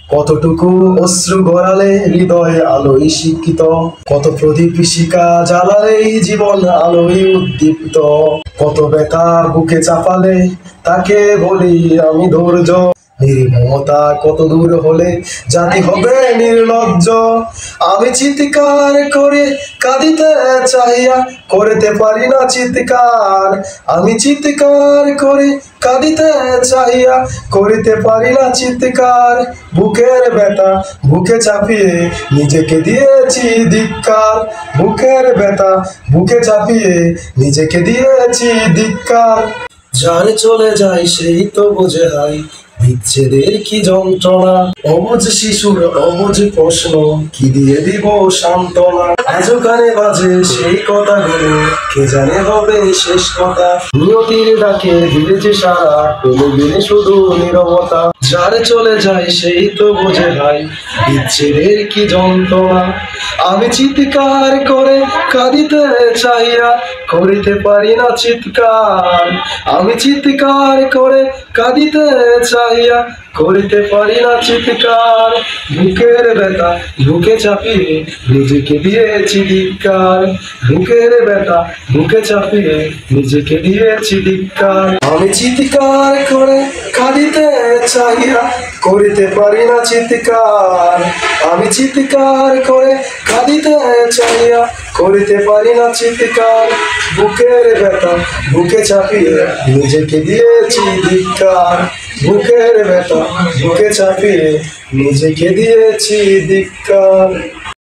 কতটুকু অশ্রু গড়ালে হৃদয়ে আলোয় শিক্ষিত, কত প্রদীপ শিখা জ্বালালে জীবন আলোয় উদ্দীপ্ত, কত ব্যথা বুকে চাপালে তাকে বলি আমি ধৈর্য। নির্মমতা কত দূর হলে জাতি হবে নির্লজ্জ। আমি চিৎকার করে কাঁদিতে চাহিয়া করিতে পারি না চিৎকার। আমি চিৎকার করে কাঁদিতে চাহিয়া করিতে পারি না চিৎকার। বুকের ব্যথা বুকে চাপিয়ে নিজেকে দিয়েছি ধিক্কার। বুকের ব্যথা বুকে চাপিয়ে নিজেকে দিয়েছি ধিক্কার। যার চলে যায় সেই তো বোঝে হয় বিচ্ছেদের কি যন্ত্রণা। অবুঝ শিশুর অবুঝ প্রশ্ন কি দিয়ে দিব সান্ত্বনা। আজও কানে বাজে সেই কথাগুলো, কে জানে হবে শেষ কথা। নিয়তির ডাকে দিয়েছে সারা, পেলে গেলে শুধু নীরবতা। যার চলে যায় সেই তো বোঝে ভাই বিচ্ছেদের কি যন্ত্রণা। আমি চিৎকার করে কাঁদিতে চাহিয়া করিতে পারি না চিৎকার। আমি চিৎকার করে কাঁদিতে চাহিয়া করিতে পারি না চিৎকার। বুকের ব্যথা বুকে চাপিয়ে নিজেকে দিয়েছি ধিক্কার। বুকের ব্যথা বুকে চাপিয়ে নিজেকে দিয়েছি ধিক্কার। আমি চিৎকার করে কাঁদিতে চাহিয়া করিতে পারি না চিৎকার। আমি চিৎকার করে কাঁদিতে চাহিয়া করিতে পারি না চিৎকার। বুকের ব্যথা বুকে চাপিয়ে নিজেকে দিয়েছি ধিক্কার। বুকের ব্যথা বুকে চাপিয়ে নিজেকে দিয়েছি ধিক্কার।